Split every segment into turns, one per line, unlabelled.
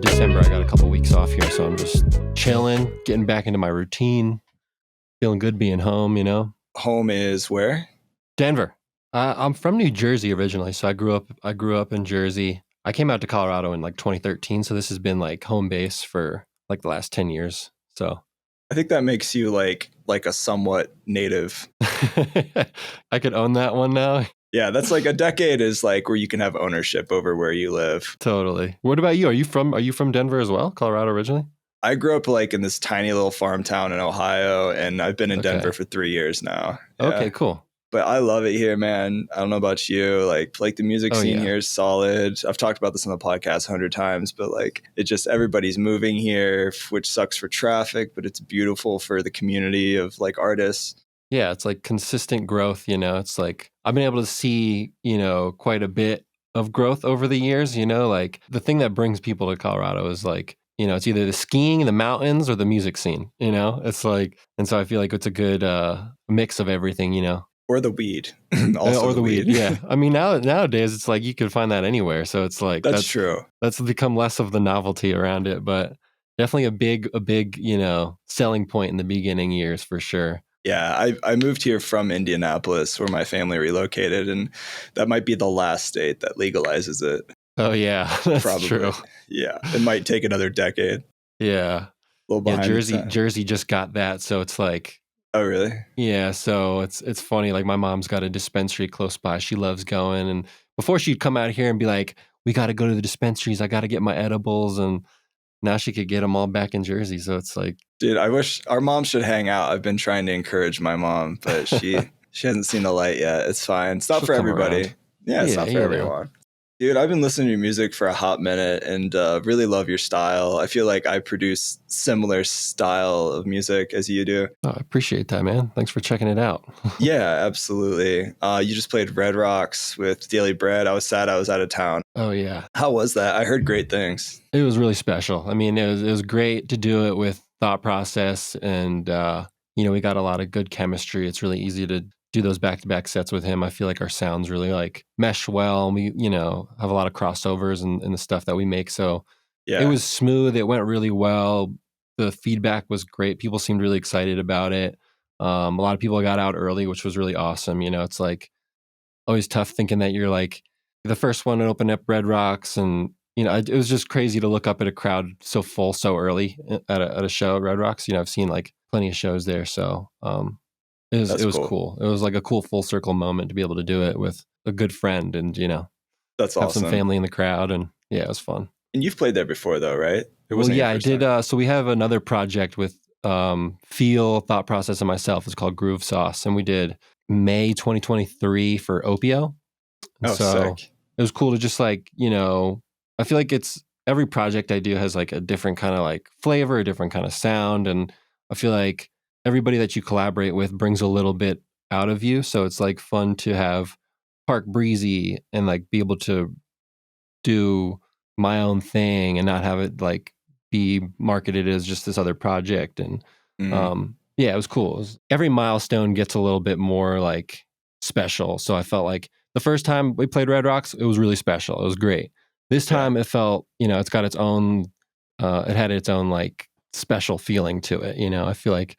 December, I got a couple weeks off here, so I'm just chilling, getting back into my routine, feeling good being home, you know?
Home is where?
Denver. I'm from New Jersey originally, so I grew up in Jersey. I came out to Colorado in like 2013, so this has been like home base for like the last 10 years. So
I think that makes you like a somewhat native.
I could own that one now.
Yeah, that's like a decade is like where you can have ownership over where you live.
Totally. What about you? Are you from Denver as well? Colorado originally?
I grew up like in this tiny little farm town in Ohio, and I've been in Denver for 3 years now. Yeah.
Okay, cool.
But I love it here, man. I don't know about you. Like the music scene here is solid. I've talked about this on the podcast 100 times, but like it just everybody's moving here, which sucks for traffic, but it's beautiful for the community of like artists.
Yeah, it's like consistent growth, you know. It's like I've been able to see, you know, quite a bit of growth over the years, you know, like the thing that brings people to Colorado is like, you know, it's either the skiing, the mountains, or the music scene, you know? It's like, and so I feel like it's a good mix of everything, you know.
Or the weed.
Also or the weed. Yeah. I mean, nowadays it's like you could find that anywhere. So it's like
that's true.
That's become less of the novelty around it, but definitely a big, you know, selling point in the beginning years for sure.
Yeah, I moved here from Indianapolis where my family relocated, and that might be the last state that legalizes it.
Oh, yeah, that's probably true.
Yeah, it might take another decade.
Yeah. Jersey just got that, so it's like...
Oh, really?
Yeah, so it's funny. Like my mom's got a dispensary close by. She loves going, and before she'd come out here and be like, "We got to go to the dispensaries. I got to get my edibles," and now she could get them all back in Jersey. So it's like,
dude, I wish our mom should hang out. I've been trying to encourage my mom, but she hasn't seen the light yet. It's fine. It's not for everybody. Around. Yeah, it's not for everyone. Dude, I've been listening to your music for a hot minute and really love your style. I feel like I produce similar style of music as you do.
Oh, I appreciate that, man. Thanks for checking it out.
Yeah, absolutely. You just played Red Rocks with Daily Bread. I was sad I was out of town.
Oh, yeah.
How was that? I heard great things.
It was really special. I mean, it was great to do it with Thought Process, and, you know, we got a lot of good chemistry. It's really easy to do those back-to-back sets with him. I feel like our sounds really like mesh well. We, you know, have a lot of crossovers in the stuff that we make. So yeah, it was smooth. It went really well. The feedback was great. People seemed really excited about it. A lot of people got out early, which was really awesome. You know, it's like always tough thinking that you're like the first one to open up Red Rocks, and you know, it was just crazy to look up at a crowd so full so early at a show at Red Rocks. You know, I've seen like plenty of shows there. So, it was cool. It was like a cool full circle moment to be able to do it with a good friend and, you know,
that's
have
awesome.
Some family in the crowd. And yeah, it was fun.
And you've played there before though, right?
Well, yeah, I did. So we have another project with Feel, Thought Process, and myself. It's called Groove Sauce. And we did May 2023 for Opio.
Oh,
so
sick.
It was cool to just like, you know, I feel like every project I do has like a different kind of like flavor, a different kind of sound. And I feel like everybody that you collaborate with brings a little bit out of you. So it's like fun to have Parkbreezy and like be able to do my own thing and not have it like be marketed as just this other project. And yeah, it was cool. Every milestone gets a little bit more like special. So I felt like the first time we played Red Rocks, it was really special. It was great. This time it felt, you know, it's got its own, it had its own like special feeling to it. You know, I feel like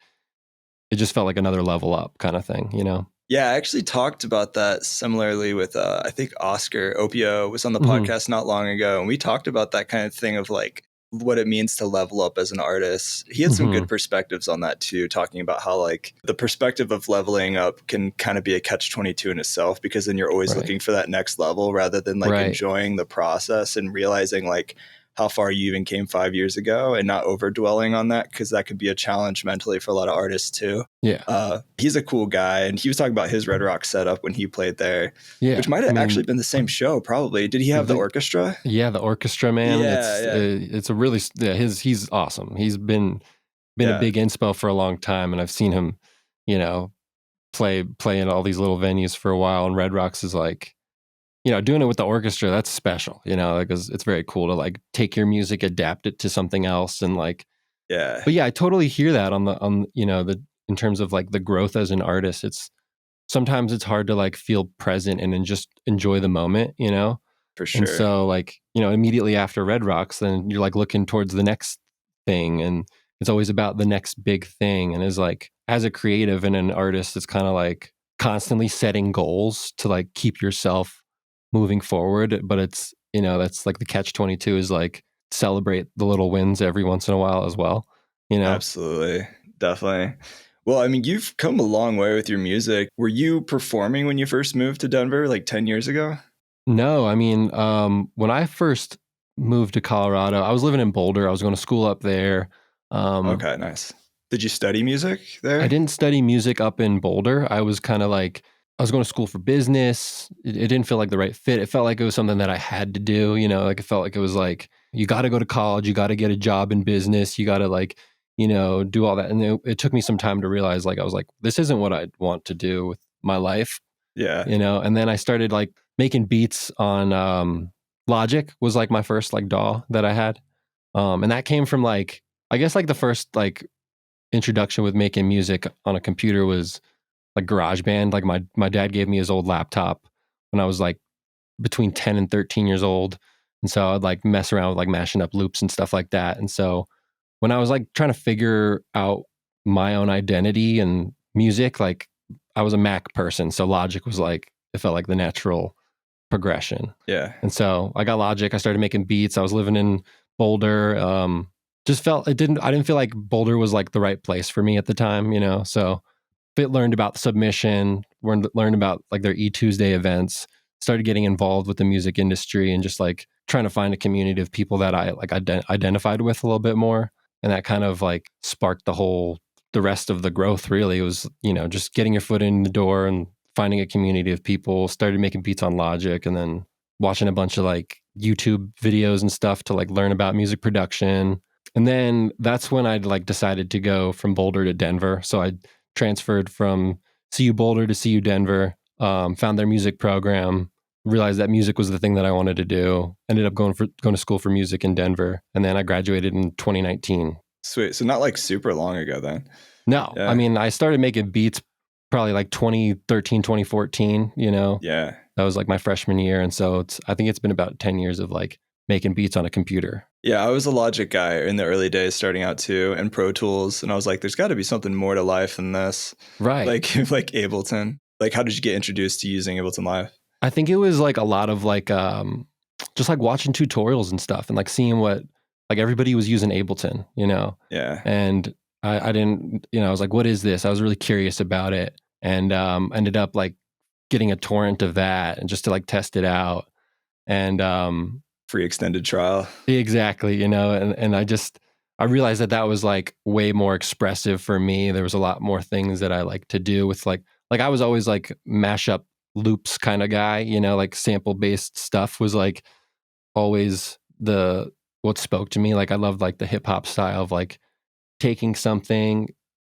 it just felt like another level up kind of thing, you know?
Yeah, I actually talked about that similarly with, I think Oscar Opio was on the podcast not long ago. And we talked about that kind of thing of like what it means to level up as an artist. He had some good perspectives on that too, talking about how like the perspective of leveling up can kind of be a catch-22 in itself, because then you're always looking for that next level rather than like enjoying the process and realizing like how far you even came 5 years ago and not over dwelling on that, because that could be a challenge mentally for a lot of artists too.
Yeah.
He's a cool guy, and he was talking about his Red Rock setup when he played there, which might have actually been the same show probably. Did he have the orchestra?
Yeah, the orchestra, man.
Yeah,
it's a really, he's awesome. He's been a big inspo for a long time, and I've seen him, you know, play in all these little venues for a while, and Red Rocks is like, you know, doing it with the orchestra, that's special, you know, because it's very cool to like take your music, adapt it to something else, and like, but yeah, I totally hear that on you know, in terms of like the growth as an artist. Sometimes it's hard to like feel present and then just enjoy the moment, you know?
For
And
sure.
so like, immediately after Red Rocks, then you're like looking towards the next thing. And it's always about the next big thing. And is like, as a creative and an artist, it's kind of like constantly setting goals to like keep yourself moving forward. But it's, that's like the catch 22 is like celebrate the little wins every once in a while as well,
Absolutely. Definitely. Well, I mean, you've come a long way with your music. Were you performing when you first moved to Denver like 10 years ago?
No, I mean, when I first moved to Colorado, I was living in Boulder. I was going to school up there. Um,
Okay, nice. Did you study music
I
there?
didn't study music up in Boulder. I was kind of like, I was going to school for business. It didn't feel like the right fit. It felt like it was something that I had to do, like it felt like it was like, you got to go to college, you got to get a job in business, you got to like, do all that. And it took me some time to realize like, I was like, this isn't what I want to do with my life,
Yeah.
and then I started like making beats on Logic was like my first like DAW that I had. And that came from like, I guess like the first like introduction with making music on a computer was like GarageBand. Like my dad gave me his old laptop when I was like between 10 and 13 years old. And so I'd like mess around with like mashing up loops and stuff like that. And so when I was like trying to figure out my own identity and music, like I was a Mac person. So Logic was like, it felt like the natural progression.
Yeah.
And so I got Logic. I started making beats. I was living in Boulder. I didn't feel like Boulder was like the right place for me at the time, So learned about Submission, learned about like their Tuesday events, started getting involved with the music industry and just like trying to find a community of people that I like identified with a little bit more. And that kind of like sparked the rest of the growth really. It was, just getting your foot in the door and finding a community of people, started making beats on Logic and then watching a bunch of like YouTube videos and stuff to like learn about music production. And then that's when I like decided to go from Boulder to Denver. So I transferred from CU Boulder to CU Denver, found their music program, realized that music was the thing that I wanted to do, ended up going to school for music in Denver. And then I graduated in 2019.
Sweet. So not like super long ago then.
No, I
Yeah.
mean, I started making beats probably like 2013, 2014,
Yeah.
that was like my freshman year. And so I think it's been about 10 years of like making beats on a computer.
Yeah, I was a Logic guy in the early days starting out too, and Pro Tools, and I was like, there's got to be something more to life than this.
Right.
Like Ableton. Like, how did you get introduced to using Ableton Live?
I think it was like a lot of like just like watching tutorials and stuff and like seeing what like everybody was using Ableton,
Yeah.
And I didn't, I was like, what is this? I was really curious about it and ended up like getting a torrent of that and just to like test it out. And
Free extended trial.
exactly, and I realized that was like way more expressive for me. There was a lot more things that I like to do with like I was always like mashup loops kind of guy, like sample based stuff was like always what spoke to me. Like I loved like the hip hop style of like taking something,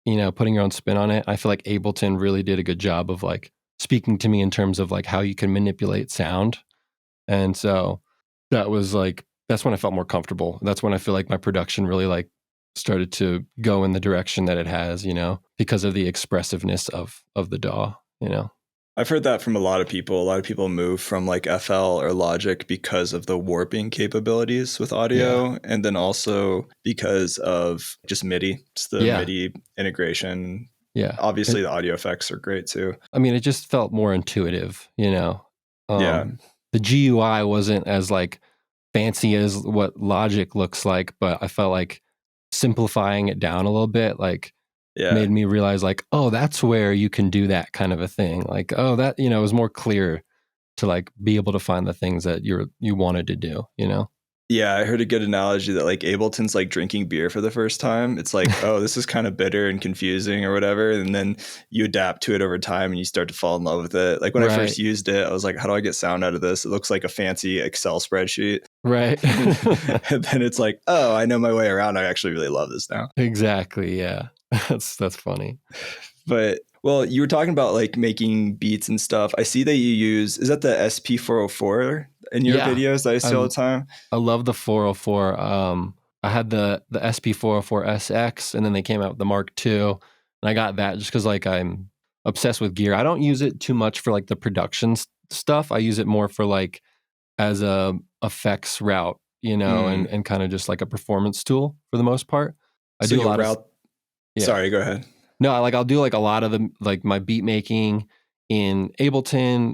putting your own spin on it. I feel like Ableton really did a good job of like speaking to me in terms of like how you can manipulate sound. And so that's when I felt more comfortable. That's when I feel like my production really like started to go in the direction that it has, because of the expressiveness of the DAW.
I've heard that from a lot of people. A lot of people move from like FL or Logic because of the warping capabilities with audio, and then also because of just MIDI. It's the MIDI integration.
Yeah.
Obviously, the audio effects are great too.
I mean, it just felt more intuitive,
Yeah.
The GUI wasn't as like fancy as what Logic looks like, but I felt like simplifying it down a little bit, like made me realize like, oh, that's where you can do that kind of a thing. Like, oh, that, it was more clear to like be able to find the things that you wanted to do,
Yeah, I heard a good analogy that like Ableton's like drinking beer for the first time. It's like, oh, this is kind of bitter and confusing or whatever. And then you adapt to it over time and you start to fall in love with it. Like when I first used it, I was like, how do I get sound out of this? It looks like a fancy Excel spreadsheet.
Right.
And then it's like, oh, I know my way around. I actually really love this now.
Exactly. Yeah. That's funny.
But well, you were talking about like making beats and stuff. I see that you use, is that the SP404 in your videos that I see all the time?
I love the 404. I had the SP404SX and then they came out with the Mark II. And I got that just because like I'm obsessed with gear. I don't use it too much for like the production stuff. I use it more for like as a effects route, and kind of just like a performance tool for the most part. I
So
do a
you'll
lot of
route.
yeah.
Sorry, go ahead.
No, I'll do like a lot of the like my beat making in Ableton,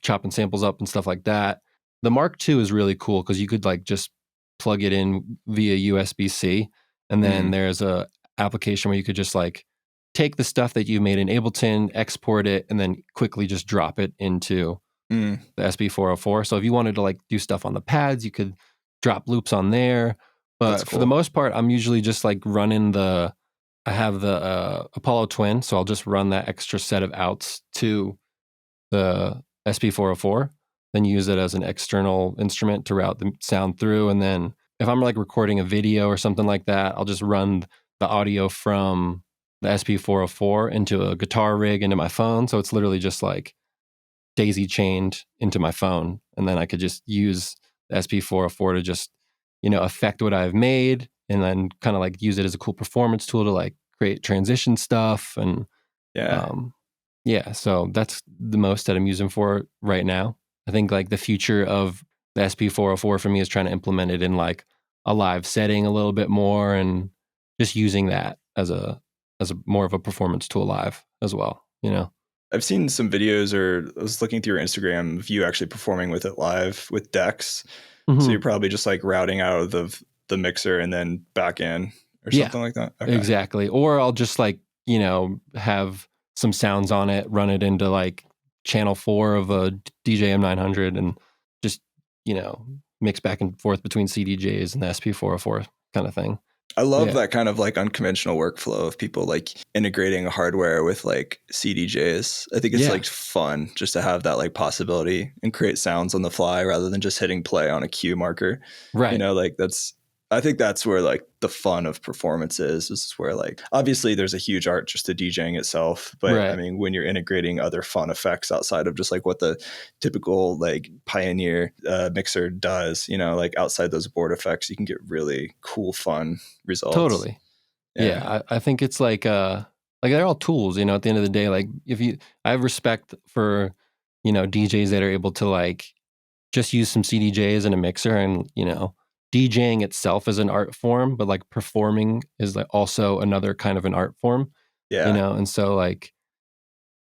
chopping samples up and stuff like that. The Mark II is really cool because you could like just plug it in via USB-C, and then
Mm,
there's a application where you could just like take the stuff that you made in Ableton, export it, and then quickly just drop it into
mm,
the SB404. So if you wanted to like do stuff on the pads, you could drop loops on there.
that's
But for the
cool.
most part, I'm usually just like running I have the Apollo Twin, so I'll just run that extra set of outs to the SP404, then use it as an external instrument to route the sound through. And then if I'm like recording a video or something like that, I'll just run the audio from the SP404 into a guitar rig into my phone. So it's literally just like daisy chained into my phone. And then I could just use the SP404 to just, affect what I've made and then kind of like use it as a cool performance tool to like create transition stuff. And
Yeah.
um, yeah, so that's the most that I'm using for it right now. I think like the future of the SP404 for me is trying to implement it in like a live setting a little bit more and just using that as a more of a performance tool live as well.
I've seen some videos, or I was looking through your Instagram of you actually performing with it live with decks. So
Hmm.
you're probably just like routing out of the mixer and then back in or
Yeah,
something like that. Okay.
exactly. Or I'll just like, have some sounds on it, run it into like channel 4 of a DJM 900 and just, mix back and forth between CDJs and the SP404 kind of thing.
I love
Yeah.
that kind of like unconventional workflow of people like integrating hardware with like CDJs. I think it's
Yeah.
like fun just to have that like possibility and create sounds on the fly rather than just hitting play on a cue marker.
Right.
Like I think that's where like the fun of performance is. This is where like obviously there's a huge art just to DJing itself, but I
Right.
mean when you're integrating other fun effects outside of just like what the typical like Pioneer mixer does, like outside those board effects, you can get really cool fun results.
Totally.
Yeah.
Yeah. I think it's like they're all tools, at the end of the day. Like I have respect for, DJs that are able to like just use some CDJs and a mixer and, DJing itself is an art form, but like performing is like also another kind of an art form,
Yeah.
and so like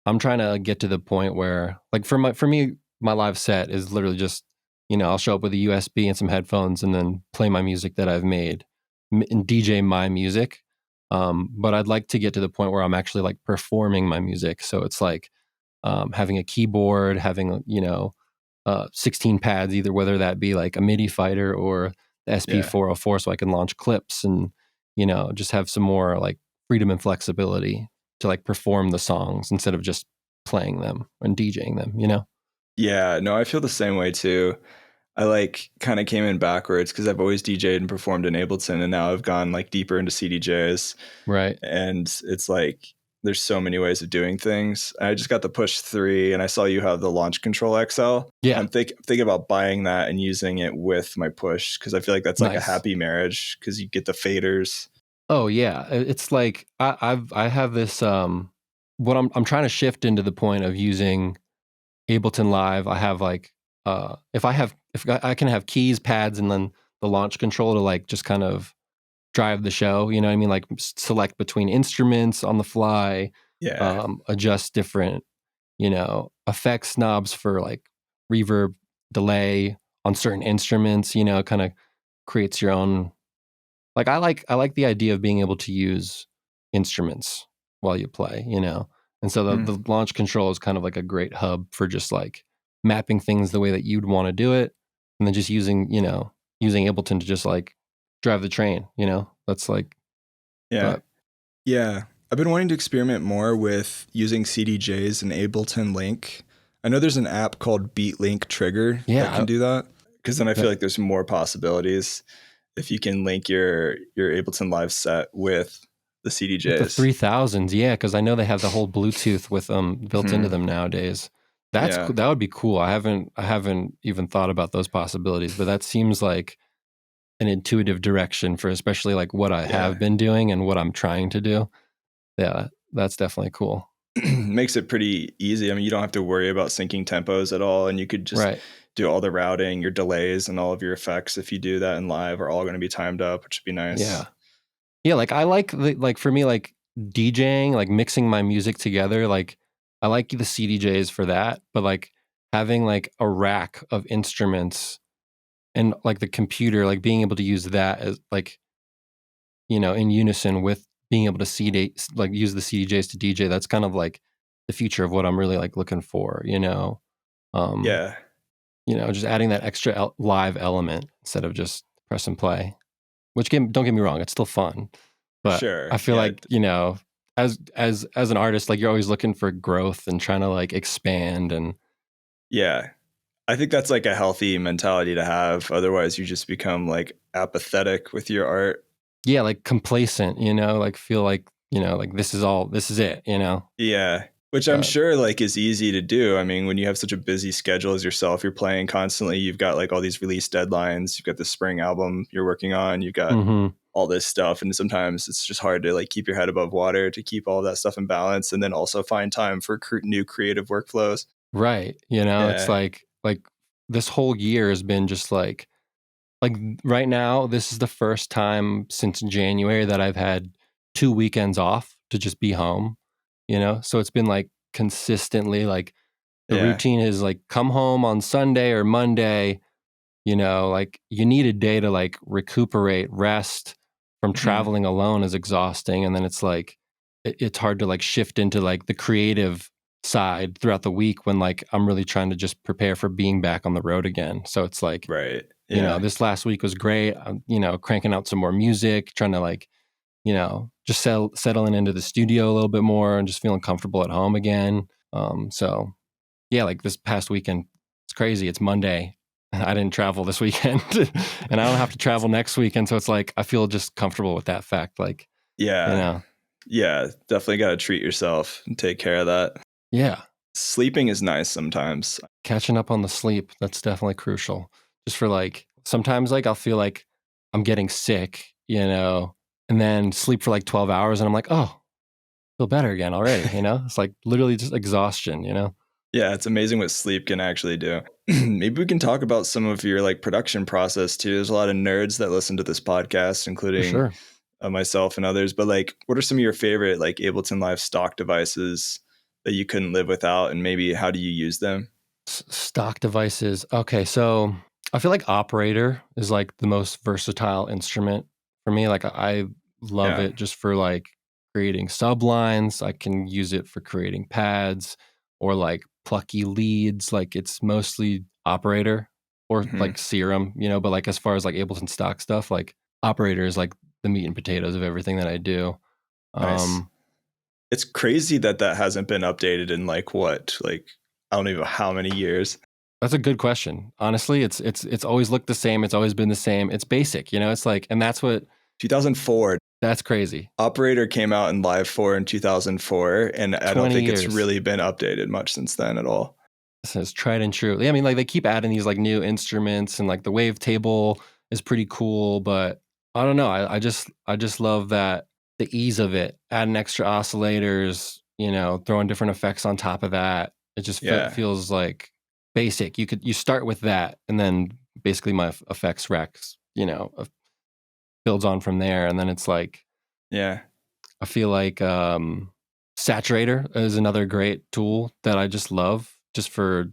I'm trying to get to the point where like for me, my live set is literally just, I'll show up with a USB and some headphones and then play my music that I've made and DJ my music. But I'd like to get to the point where I'm actually like performing my music. So it's like having a keyboard, having, 16 pads, either whether that be like a MIDI fighter or the
Yeah.
SP404, so I can launch clips and, just have some more like freedom and flexibility to like perform the songs instead of just playing them and DJing them.
Yeah. No, I feel the same way too. I like kind of came in backwards because I've always DJed and performed in Ableton, and now I've gone like deeper into CDJs.
Right.
And it's like there's so many ways of doing things. I just got the Push 3, and I saw you have the Launch Control XL.
Yeah.
I'm thinking about buying that and using it with my Push because I feel like that's like a
Nice.
happy marriage because you get the faders.
Oh yeah. It's like I have this what I'm trying to shift into the point of using Ableton Live. I have like if I can have keys, pads, and then the launch control to like just kind of drive the show. You know what I mean? Like select between instruments on the fly,
Yeah.
adjust different, effects knobs for like reverb, delay on certain instruments. Kind of creates your own. Like I like the idea of being able to use instruments while you play. And so
Mm.
the launch control is kind of like a great hub for just like mapping things the way that you'd want to do it, and then just using Ableton to just like drive the train. That's like,
Yeah.
but
Yeah. I've been wanting to experiment more with using CDJs and Ableton Link. I know there's an app called Beat Link Trigger that
yeah,
can do that. Because then I feel
that,
like there's more possibilities if you can link your Ableton Live set with the
with the
CDJs.
3000s, yeah, because I know they have the whole Bluetooth with built into
Hmm.
them nowadays.
Yeah.
That would be cool. I haven't even thought about those possibilities, but that seems like an intuitive direction for especially like what I have
Yeah.
been doing and what I'm trying to do. Yeah, that's definitely cool.
Makes it pretty easy. I mean, you don't have to worry about syncing tempos at all. And you could just
Right.
do all the routing, your delays, and all of your effects, if you do that in live, are all going to be timed up, which would be nice.
Yeah, like I like like for me, like DJing, like mixing my music together, like I like the CDJs for that, but like having like a rack of instruments and like the computer, like being able to use that as like, in unison with being able to CD, like use the CDJs to DJ, that's kind of like the future of what I'm really like looking for, um,
Yeah.
just adding that extra live element instead of just press and play, which don't get me wrong, it's still fun. But
Sure.
I feel
Yeah.
like, as an artist, like you're always looking for growth and trying to like expand and
Yeah. I think that's like a healthy mentality to have. Otherwise, you just become like apathetic with your art.
yeah, like complacent, like feel like this is it.
Yeah. Which I'm
But
sure like is easy to do. I mean, when you have such a busy schedule as yourself, you're playing constantly, you've got like all these release deadlines, you've got the spring album you're working on, you've got all this stuff. And sometimes it's just hard to like keep your head above water to keep all that stuff in balance and then also find time for new creative workflows.
right, it's
Yeah.
like this whole year has been just like right now, this is the first time since January that I've had 2 weekends off to just be home. So it's been like consistently like the
Yeah.
routine is like come home on Sunday or Monday, like you need a day to like recuperate, rest from
Mhm.
traveling alone is exhausting. And then it's like, it's hard to like shift into like the creative side throughout the week when like I'm really trying to just prepare for being back on the road again. So it's like,
Right. Yeah.
this last week was great. I'm, cranking out some more music, trying to like, just settling into the studio a little bit more and just feeling comfortable at home again. So yeah, like this past weekend, it's crazy. It's Monday. I didn't travel this weekend and I don't have to travel next weekend. So it's like, I feel just comfortable with that fact. Like, you
Yeah.
know,
Yeah. Definitely got to treat yourself and take care of that.
yeah,
Sleeping is nice sometimes.
catching up on the sleep. That's definitely crucial. Just for like, sometimes like I'll feel like I'm getting sick, and then sleep for like 12 hours and I'm like, oh, feel better again already. It's like literally just exhaustion.
Yeah, it's amazing what sleep can actually do. Maybe we can talk about some of your like production process too. There's a lot of nerds that listen to this podcast,
For
including
sure.
myself and others. But like, what are some of your favorite like Ableton Live stock devices that you couldn't live without, and maybe how do you use them?
Stock devices. Okay, so I feel like operator is like the most versatile instrument for me. Like I love
Yeah.
it just for like creating sublines. I can use it for creating pads or like plucky leads. Like it's mostly operator or
Hmm.
like serum, but like as far as like Ableton stock stuff, like operator is like the meat and potatoes of everything that I do.
Nice.
Um
It's crazy that that hasn't been updated in like what, like I don't even know how many years.
That's a good question. Honestly, it's always looked the same. It's always been the same. It's basic. It's like, and that's crazy.
Operator came out in Live 4 in 2004, and I don't
20
think it's
years.
really been updated much since then at all.
This is tried and true. Yeah, I mean, like they keep adding these like new instruments and like the wavetable is pretty cool, but I don't know. I just love that the ease of it, adding extra oscillators, throwing different effects on top of that. It just
Yeah.
feels like basic. You start with that and then basically my effects racks, builds on from there. And then it's like,
Yeah.
I feel like Saturator is another great tool that I just love just for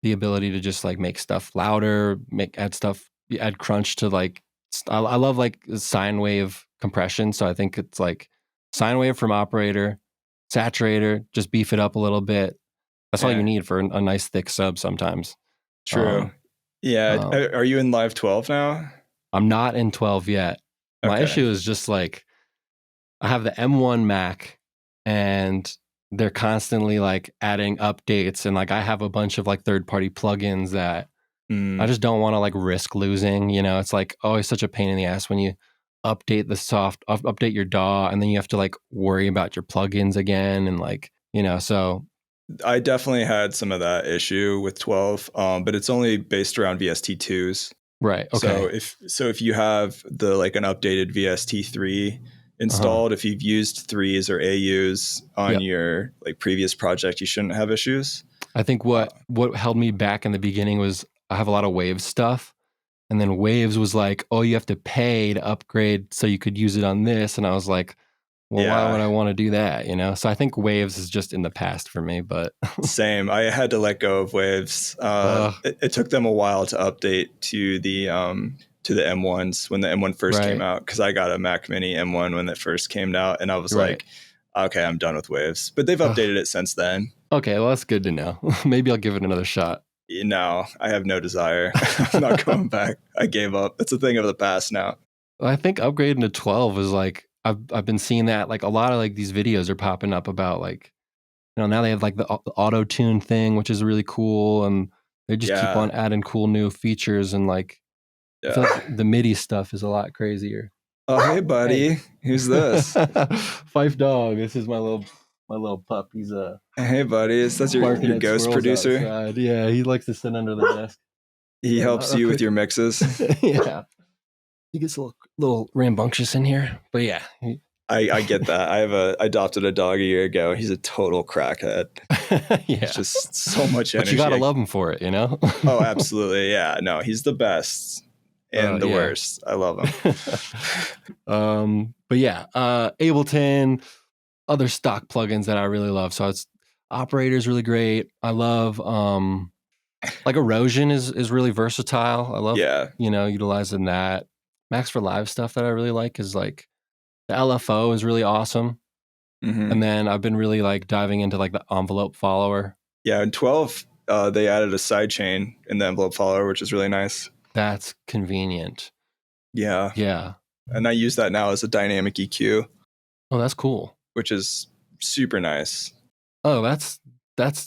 the ability to just like make stuff louder, add crunch to like, I love like sine wave compression. So I think it's like sine wave from operator, saturator, just beef it up a little bit. That's all you
Yeah.
need for a nice thick sub sometimes.
True.
Um,
Yeah.
um,
Are you in Live 12 now?
I'm not in 12 yet. My
Okay.
issue is just like, I have the M1 Mac and they're constantly like adding updates and like I have a bunch of like third party plugins that I
Mm,
just don't want to like risk losing. It's like always such a pain in the ass when you update your DAW and then you have to like worry about your plugins again and so
I definitely had some of that issue with 12, but it's only based around VST2s.
right,
So
okay.
if you have the like an updated VST3
Uh-huh.
installed, if you've used threes or AUs on
Yep.
your like previous project, you shouldn't have issues.
I think
Uh,
what held me back in the beginning was I have a lot of Waves stuff. And then Waves was like, oh, you have to pay to upgrade so you could use it on this. And I was like, well, why would I want to do that? You know? So I think Waves is just in the past for me, but
same. I had to let go of Waves. It took them a while to update to the M1s when the M1 first came out, because I got a Mac Mini M1 when it first came out, and I was like, okay, I'm done with Waves. But they've updated it since then.
Okay, well, that's good to know. Maybe I'll give it another shot.
No, I have no desire. I'm not going back. I gave up. It's a thing of the past now.
I think upgrading to 12 is like, I've been seeing that, like a lot of like these videos are popping up about like, you know, now they have like the auto tune thing, which is really cool, and they just keep on adding cool new features, and like, I feel like the MIDI stuff is a lot crazier.
Oh, hey, buddy. Who's this?
Fife Dog. This is my little pup. He's a
hey, buddy. Is that your ghost producer?
Outside. Yeah, he likes to sit under the desk.
He helps you with your mixes.
Yeah, he gets a little rambunctious in here, but yeah.
I get that. I adopted a dog a year ago. He's a total crackhead.
Yeah,
it's just so much energy.
But you gotta love him for it, you know?
Oh, absolutely. Yeah. No, he's the best and the worst. I love
him. But yeah, Ableton, other stock plugins that I really love. So it's Operator's really great. I love like Erosion is really versatile. I love utilizing that. Max for Live stuff that I really like is like the LFO is really awesome. Mm-hmm. And then I've been really like diving into like the envelope follower.
Yeah, in 12 they added a sidechain in the envelope follower, which is really nice.
That's convenient.
Yeah.
Yeah.
And I use that now as a dynamic EQ.
Oh, that's cool.
Which is super nice.
Oh, that's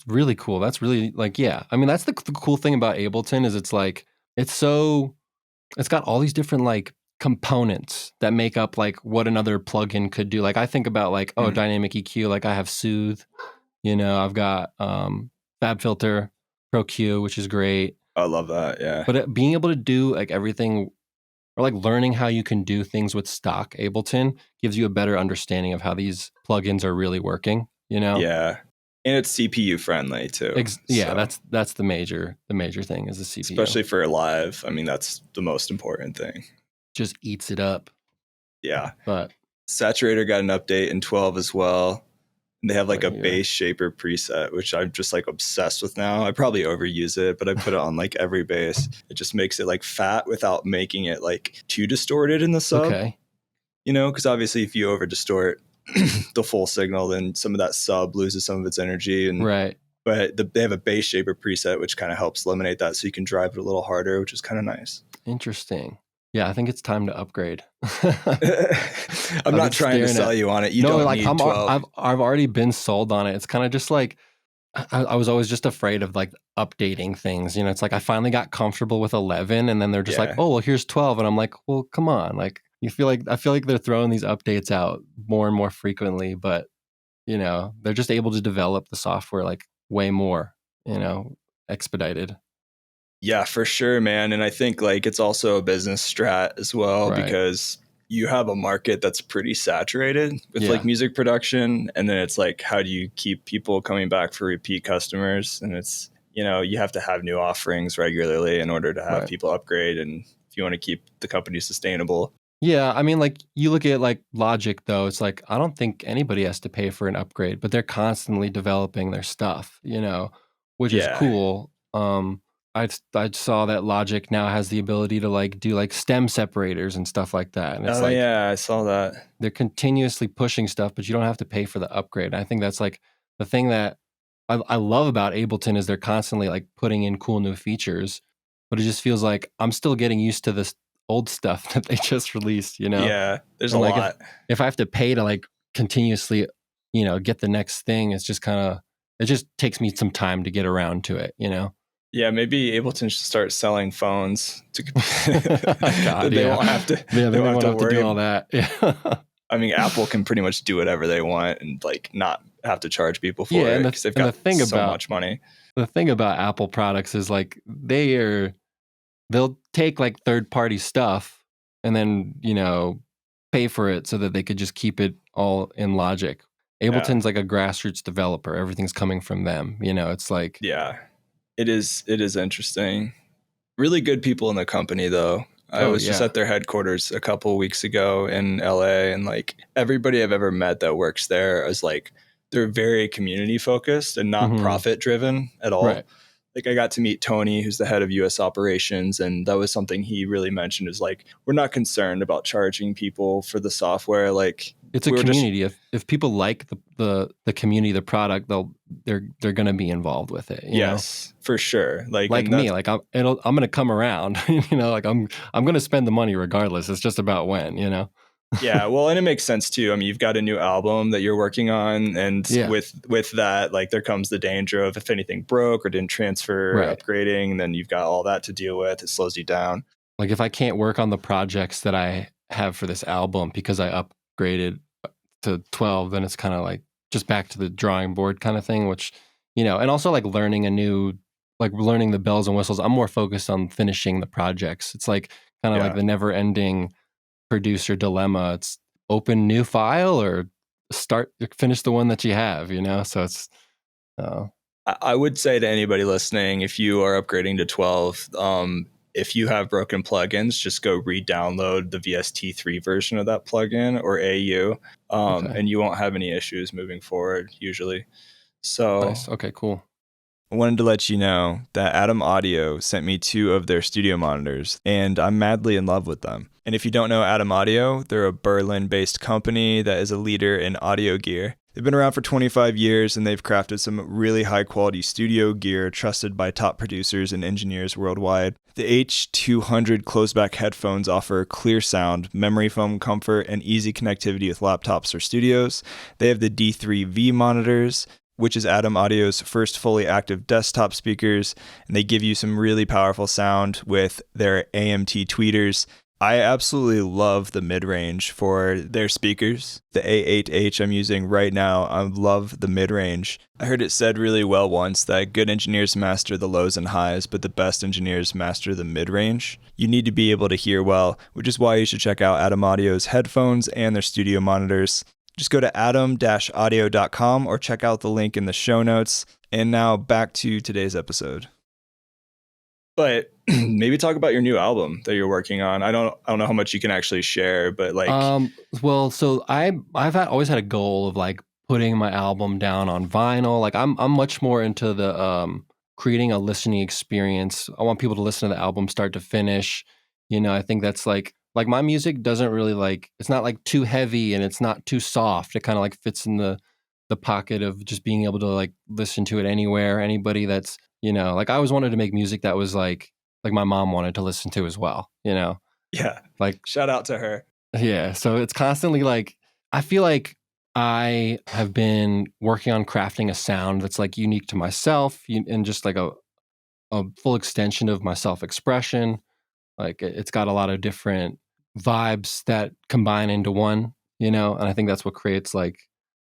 really cool. That's really like, yeah. I mean, that's the cool thing about Ableton is it's like, it's got all these different like components that make up like what another plugin could do. Like I think about like, dynamic EQ, like I have Soothe, you know, I've got Fab Filter, Pro Q, which is great.
I love that, yeah.
But being able to do like everything, or like learning how you can do things with stock Ableton gives you a better understanding of how these plugins are really working, you know?
Yeah. And it's CPU friendly too.
Yeah, so that's the major thing is the CPU.
Especially for live. I mean, that's the most important thing.
Just eats it up.
Yeah.
But
Saturator got an update in 12 as well. And they have like a bass shaper preset, which I'm just like obsessed with now. I probably overuse it, but I put it on like every bass. It just makes it like fat without making it like too distorted in the sub.
Okay.
You know, because obviously if you over distort the full signal, then some of that sub loses some of its energy. And
right.
But they have a bass shaper preset, which kind of helps eliminate that, so you can drive it a little harder, which is kind of nice.
Interesting. Yeah, I think it's time to upgrade.
I'm not trying to sell you on it. You don't
like,
need 12.
I've already been sold on it. It's kind of just like I was always just afraid of like updating things. You know, it's like I finally got comfortable with 11, and then they're just like, oh, well, here's 12, and I'm like, well, come on, like I feel like they're throwing these updates out more and more frequently, but you know, they're just able to develop the software like way more, you know, expedited.
Yeah, for sure, man. And I think like it's also a business strat as well, because you have a market that's pretty saturated with like music production. And then it's like, how do you keep people coming back for repeat customers? And it's, you know, you have to have new offerings regularly in order to have people upgrade. And if you want to keep the company sustainable.
Yeah, I mean, like you look at like Logic, though, it's like I don't think anybody has to pay for an upgrade, but they're constantly developing their stuff, you know, which is cool. I saw that Logic now has the ability to like do like stem separators and stuff like that. And it's
I saw that.
They're continuously pushing stuff, but you don't have to pay for the upgrade. And I think that's like the thing that I love about Ableton is they're constantly like putting in cool new features, but it just feels like I'm still getting used to this old stuff that they just released, you know?
Yeah, there's a lot.
If I have to pay to like continuously, you know, get the next thing, it's just it just takes me some time to get around to it, you know?
Yeah, maybe Ableton should start selling phones to they won't have to.
Yeah, they won't have to do all that. Yeah.
I mean, Apple can pretty much do whatever they want and like not have to charge people for it because they've got so much money.
The thing about Apple products is like they'll take like third-party stuff and then, you know, pay for it so that they could just keep it all in Logic. Ableton's like a grassroots developer. Everything's coming from them. You know, it's like
it is interesting. Really good people in the company, though. I
Oh
was just
yeah.
at their headquarters a couple of weeks ago in LA, and like everybody I've ever met that works there is like they're very community focused and not
Mm-hmm.
profit driven at all.
Right.
Like I got to meet Tony, who's the head of US operations, and that was something he really mentioned is like we're not concerned about charging people for the software. Like
It's a
we were just
community. If people like the community, the product, they're gonna be involved with it. You know,
yes, for sure. Like
like
and
me,
that's
like I'm gonna come around. You know, like I'm gonna spend the money regardless. It's just about when. You know.
yeah, well, and it makes sense too. I mean, you've got a new album that you're working on, and
Yeah.
with that, like there comes the danger of if anything broke or didn't transfer,
Right.
upgrading, then you've got all that to deal with. It slows you down.
Like if I can't work on the projects that I have for this album because I upgraded to 12, then it's kind of like just back to the drawing board kind of thing, which, you know, and also like learning the bells and whistles. I'm more focused on finishing the projects. It's like kind of like
Yeah,
the never ending producer dilemma. It's open new file or finish the one that you have, you know? So it's, uh,
I would say to anybody listening, if you are upgrading to 12, if you have broken plugins, just go re-download the VST3 version of that plugin or AU,
okay.
and you won't have any issues moving forward usually. So
Nice. Okay, cool.
I wanted to let you know that Atom Audio sent me 2 of their studio monitors, and I'm madly in love with them. And if you don't know Atom Audio, they're a Berlin-based company that is a leader in audio gear. They've been around for 25 years, and they've crafted some really high-quality studio gear trusted by top producers and engineers worldwide. The H200 closeback headphones offer clear sound, memory foam comfort, and easy connectivity with laptops or studios. They have the D3V monitors, which is Atom Audio's first fully active desktop speakers, and they give you some really powerful sound with their AMT tweeters. I absolutely love the mid-range for their speakers. The A8H I'm using right now, I love the mid-range. I heard it said really well once that good engineers master the lows and highs, but the best engineers master the mid-range. You need to be able to hear well, which is why you should check out Atom Audio's headphones and their studio monitors. Just go to atom-audio.com or check out the link in the show notes. And now back to today's episode. But maybe talk about your new album that you're working on. I don't know how much you can actually share, but like
Well, so always had a goal of like putting my album down on vinyl. Like I'm much more into the creating a listening experience. I want people to listen to the album start to finish. You know, I think that's like my music doesn't really like, it's not like too heavy and it's not too soft. It kind of like fits in the pocket of just being able to like listen to it anywhere. Anybody that's, you know, like I always wanted to make music that was like my mom wanted to listen to as well, you know.
yeah,
Like
shout out to her.
yeah, so it's constantly like I feel like I have been working on crafting a sound that's like unique to myself and just like a full extension of my self-expression. Like it's got a lot of different vibes that combine into one, you know, and I think that's what creates like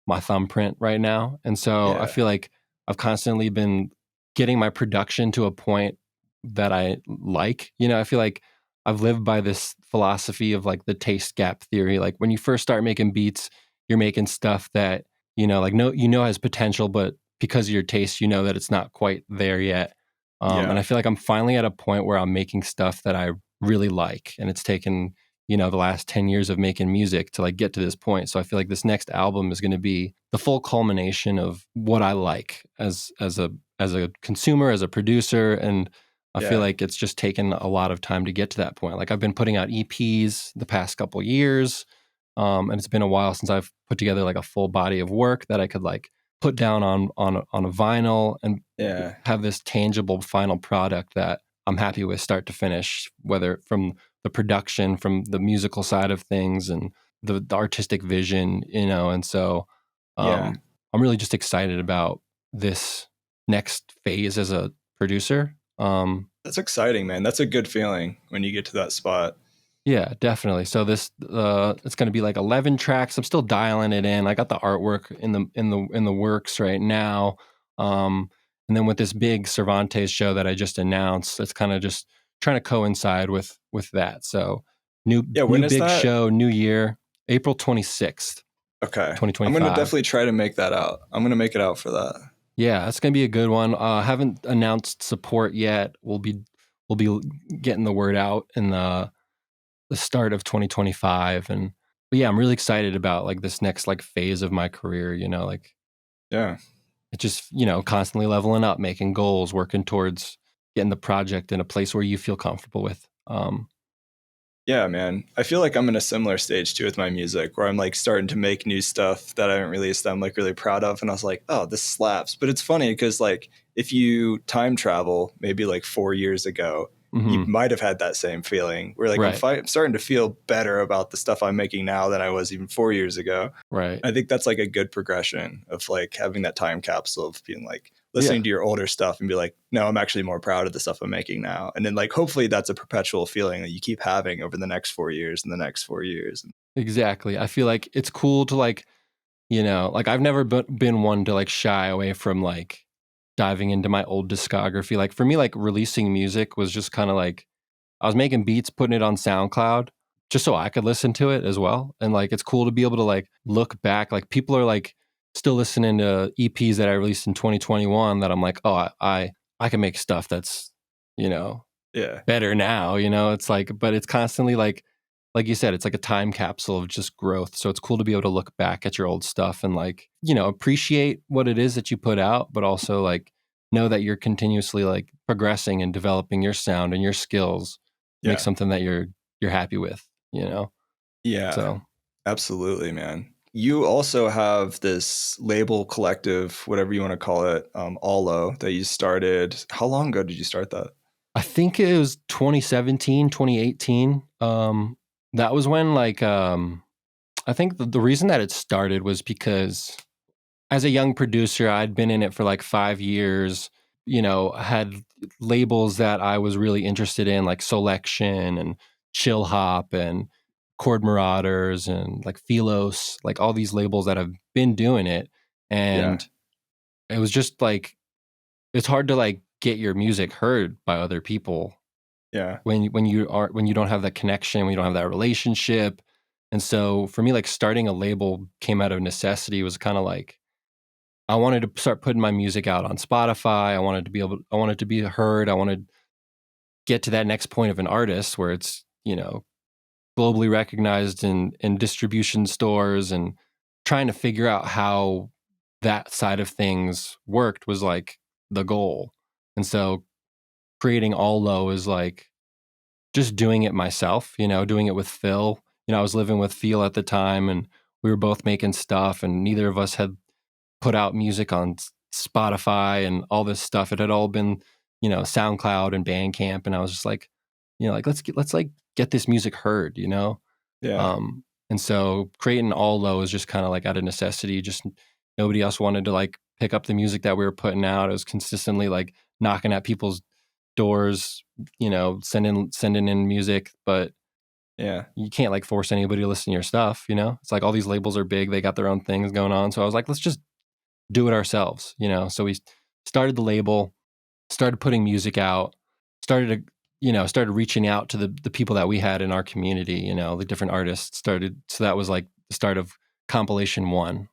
my thumbprint right now. And so I
Yeah.
feel like I've constantly been getting my production to a point that I like. You know, I feel like I've lived by this philosophy of like the taste gap theory. Like when you first start making beats, you're making stuff that, you know, like has potential, but because of your taste, you know that it's not quite there yet. And
Yeah.
I feel like I'm finally at a point where I'm making stuff that I really like. And it's taken, you know, the last 10 years of making music to like get to this point. So I feel like this next album is going to be the full culmination of what I like as a consumer, as a producer. And I feel
Yeah.
like it's just taken a lot of time to get to that point. Like I've been putting out EPs the past couple of years. And it's been a while since I've put together like a full body of work that I could like put down on a vinyl and
Yeah.
have this tangible final product that I'm happy with start to finish, whether from the production, from the musical side of things and the artistic vision, you know. And so
Yeah.
I'm really just excited about this next phase as a producer.
That's exciting, man. That's a good feeling when you get to that spot.
Yeah, definitely. So this it's going to be like 11 tracks. I'm still dialing it in. I got the artwork in the works right now. And then with this big Cervantes show that I just announced, it's kind of just trying to coincide with that. So
Yeah, when
new
is
big
that?
show, new year, April 26th,
Okay. I'm going to
2025.
definitely try to make that out. I'm going to make it out for that.
Yeah, that's going to be a good one. Haven't announced support yet. we'll be getting the word out in the start of 2025. But yeah, I'm really excited about like this next like phase of my career, like
Yeah.
it's just, constantly leveling up, making goals, working towards getting the project in a place where you feel comfortable with.
Yeah, man. I feel like I'm in a similar stage too with my music where I'm like starting to make new stuff that I haven't released that I'm like really proud of. And I was like, oh, this slaps. But it's funny because like if you time travel maybe like 4 years ago, you
Mm-hmm.
might have had that same feeling where like
Right.
I'm starting to feel better about the stuff I'm making now than I was even 4 years ago.
Right.
I think that's like a good progression of like having that time capsule of being like
Yeah.
listening to your older stuff and be like, no, I'm actually more proud of the stuff I'm making now. And then like hopefully that's a perpetual feeling that you keep having over the next 4 years and the next 4 years.
Exactly. I feel like it's cool to like, like I've never been one to like shy away from like diving into my old discography. Like for me, like releasing music was just kind of like I was making beats, putting it on SoundCloud just so I could listen to it as well. And like it's cool to be able to like look back. Like people are like still listening to EPs that I released in 2021 that I'm like, oh, I can make stuff that's, you know,
Yeah.
better now, it's like, but it's constantly like you said, it's like a time capsule of just growth. So it's cool to be able to look back at your old stuff and like, appreciate what it is that you put out, but also like know that you're continuously like progressing and developing your sound and your skills to make
Yeah.
something that you're happy with.
Yeah.
So
Absolutely, man. You also have this label collective, whatever you want to call it, Allo, that you started. How long ago did you start that?
I think it was 2017, 2018. That was when like, I think the reason that it started was because as a young producer, I'd been in it for like 5 years, had labels that I was really interested in, like Selection and Chill Hop and Chord Marauders and like Philos, like all these labels that have been doing it.
Yeah.
And it was just like, it's hard to like get your music heard by other people
Yeah.
when you don't have that connection, when you don't have that relationship. And so for me, like starting a label came out of necessity. It was kind of like, I wanted to start putting my music out on Spotify. I wanted to be heard. I wanted to get to that next point of an artist where it's, globally recognized in distribution stores, and trying to figure out how that side of things worked was like the goal. And so creating All Low is like just doing it myself, doing it with Phil. I was living with Phil at the time and we were both making stuff and neither of us had put out music on Spotify and all this stuff. It had all been, SoundCloud and Bandcamp. And I was just like, like let's like get this music heard.
Yeah.
And so creating All Low is just kind of like out of necessity. Just nobody else wanted to like pick up the music that we were putting out. It was consistently like knocking at people's doors, sending in music, but
Yeah.
you can't like force anybody to listen to your stuff. It's like all these labels are big, they got their own things going on. So I was like, let's just do it ourselves. So we started the label, started putting music out, started reaching out to the people that we had in our community, the different artists started. So that was like the start of compilation one.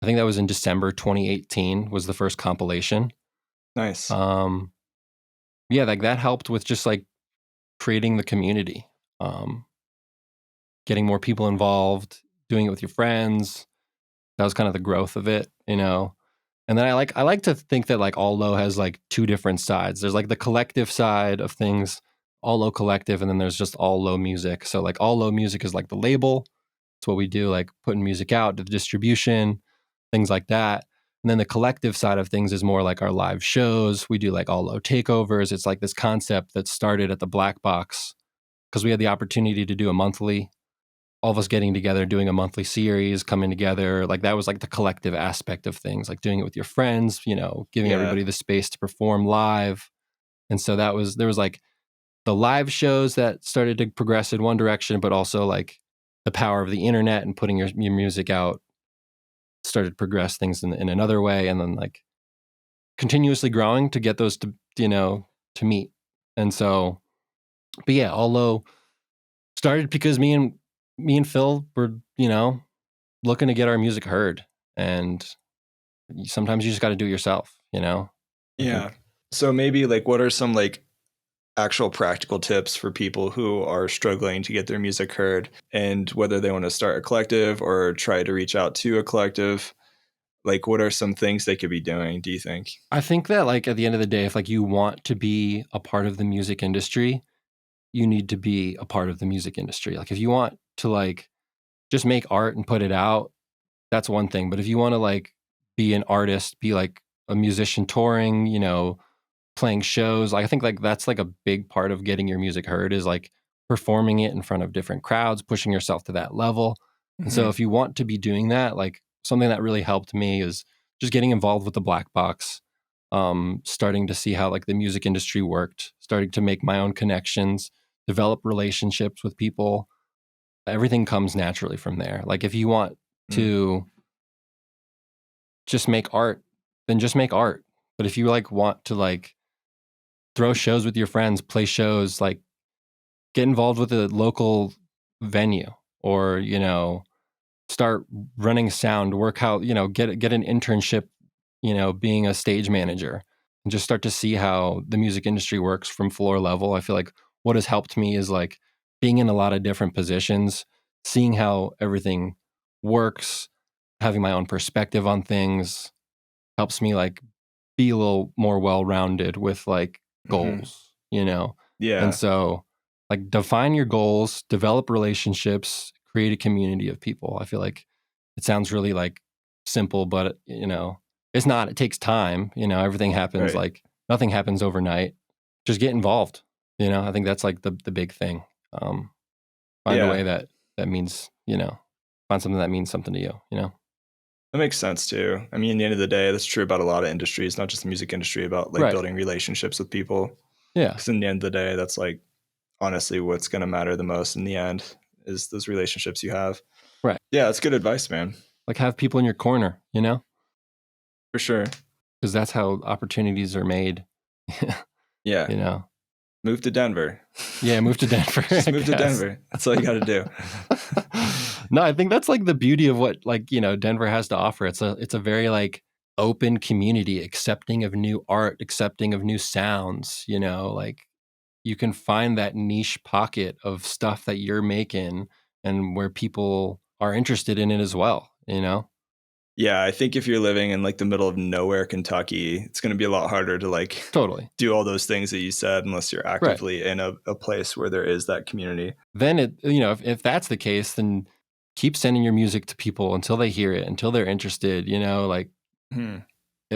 I think that was in December 2018 was the first compilation.
Nice.
Um, yeah, like that helped with just like creating the community, um, getting more people involved, doing it with your friends. That was kind of the growth of it. And then I like to think that like All Low has like two different sides. There's like the collective side of things, All Low Collective, and then there's just All Low Music. So like All Low Music is like the label. It's what we do, like putting music out to the distribution, things like that. And then the collective side of things is more like our live shows. We do like All Low takeovers. It's like this concept that started at the Black Box because we had the opportunity to do a monthly, all of us getting together, doing a monthly series, coming together. Like that was like the collective aspect of things, like doing it with your friends, giving
Yeah.
everybody the space to perform live. And so there was like the live shows that started to progress in one direction, but also like the power of the internet and putting your music out started to progress things in another way. And then like continuously growing to get those to meet. And so, but yeah, although started because me and Phil were, looking to get our music heard. And sometimes you just got to do it yourself. I
Yeah.
think.
So maybe like what are some like actual practical tips for people who are struggling to get their music heard, and whether they want to start a collective or try to reach out to a collective, like what are some things they could be doing, do you think?
I think that like at the end of the day, if like you want to be a part of the music industry, you need to be a part of the music industry. Like if you want to like just make art and put it out, that's one thing. But if you want to like be an artist, be like a musician touring, you know, playing shows, like I think like that's like a big part of getting your music heard is like performing it in front of different crowds, pushing yourself to that level. And so
Mm-hmm.
if you want to be doing that, like something that really helped me is just getting involved with the black box, starting to see how like the music industry worked, starting to make my own connections, develop relationships with people. Everything comes naturally from there. Like if you want to just make art, then just make art. But if you like want to like throw shows with your friends, play shows, like get involved with a local venue or, you know, start running sound, work how, you know, get an internship, you know, being a stage manager and just start to see how the music industry works from floor level. I feel like what has helped me is like being in a lot of different positions, seeing how everything works, having my own perspective on things helps me like be a little more well-rounded with like
Mm-hmm.
goals, you know? And
Yeah.
so like define your goals, develop relationships, create a community of people. I feel like it sounds really like simple, but you know, it's not. It takes time. You know, everything happens
Right.
like nothing happens overnight. Just get involved. You know, I think that's like the big thing. Find a
Yeah.
way that means, you know, find something that means something to you, you know?
That makes sense too. I mean, at the end of the day, that's true about a lot of industries, not just the music industry, about like
Right.
building relationships with people.
Yeah.
Because in the end of the day, that's like honestly what's going to matter the most in the end is those relationships you have.
Right.
Yeah, that's good advice, man.
Like have people in your corner, you know?
For sure.
Because that's how opportunities are made.
Yeah.
You know?
Move to Denver.
Yeah, move to Denver,
Just
I
move to
guess.
Denver. That's all you got to do.
No, I think that's like the beauty of what like, you know, Denver has to offer. It's a very like open community, accepting of new art, accepting of new sounds, you know, like you can find that niche pocket of stuff that you're making and where people are interested in it as well, you know?
Yeah, I think if you're living in like the middle of nowhere, Kentucky, it's going to be a lot harder to like
Totally.
do all those things that you said unless you're
Right.
actively in a place where there is that community.
Then it, you know, if that's the case, then keep sending your music to people until they hear it, until they're interested, you know, like
Hmm.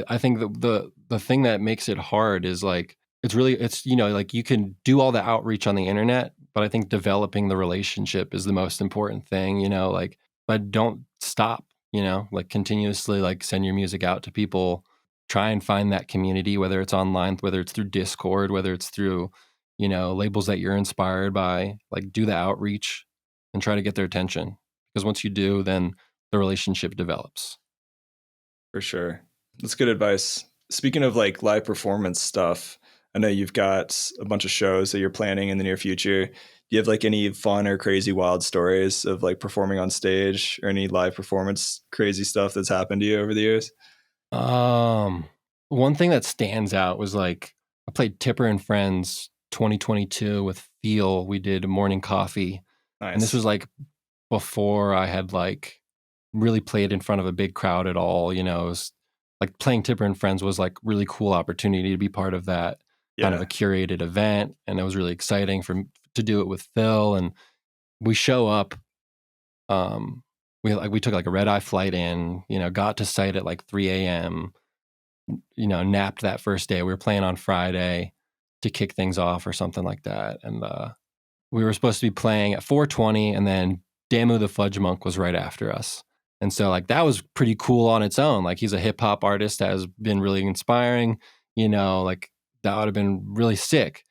I think the thing that makes it hard is like it's you know like you can do all the outreach on the internet, but I think developing the relationship is the most important thing. You know, like but don't stop. You know, like continuously like send your music out to people. Try and find that community, whether it's online, whether it's through Discord, whether it's through you know labels that you're inspired by. Like do the outreach and try to get their attention because once you do, then the relationship develops.
For sure. That's good advice. Speaking of like live performance stuff, I know you've got a bunch of shows that you're planning in the near future. Do you have like any fun or crazy wild stories of like performing on stage or any live performance crazy stuff that's happened to you over the years?
Um, One thing that stands out was like I played Tipper and Friends 2022 with Feel. We did a morning coffee, and this
Nice.
was like before I had like really played in front of a big crowd at all. You know, it was like playing Tipper and Friends was like really cool opportunity to be part of that kind of a
Yeah.
curated event, and it was really exciting to do it with Phil. And we show up. Um, we took like a red eye flight in. You know, got to site at like 3 a.m. You know, napped that first day. We were playing on Friday to kick things off or something like that. And we were supposed to be playing at 4:20, and then Damu the Fudge Monk was right after us. And so like that was pretty cool on its own. Like he's a hip hop artist that has been really inspiring, you know, like that would have been really sick.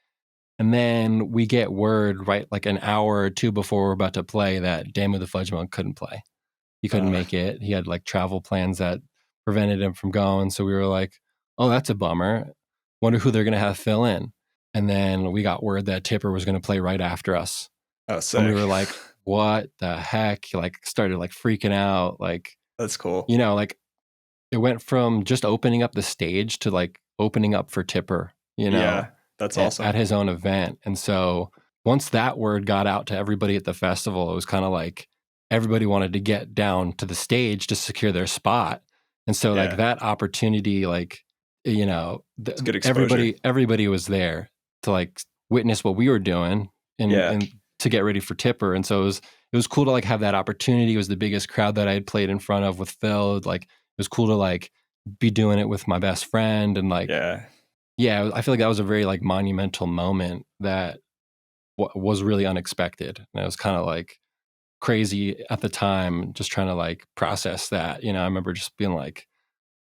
And then we get word right like an hour or two before we're about to play that Damu the Fudge Monk couldn't play. He couldn't
Uh,
make it. He had like travel plans that prevented him from going. So we were like, oh, that's a bummer. Wonder who they're going to have fill in. And then we got word that Tipper was going to play right after us.
oh,
And we
sick.
were like, what the heck? Like started like freaking out. Like,
That's cool.
you know, like it went from just opening up the stage to like opening up for Tipper, you know?
Yeah. That's awesome.
at his own event. And so once that word got out to everybody at the festival, it was kind of like everybody wanted to get down to the stage to secure their spot. And so like that opportunity, like, you know,
it's good exposure.
everybody was there to like witness what we were doing and to get ready for Tipper. And so it was cool to like have that opportunity. It was the biggest crowd that I had played in front of with Phil. Like it was cool to like be doing it with my best friend and like, yeah, I feel like that was a very like monumental moment that was really unexpected. And it was kind of like crazy at the time, just trying to like process that. You know, I remember just being like,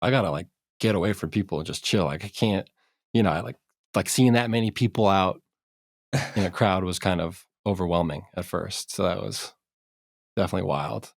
I gotta like get away from people and just chill. Like I can't, you know, I like seeing that many people out in a crowd was kind of overwhelming at first. So that was definitely wild.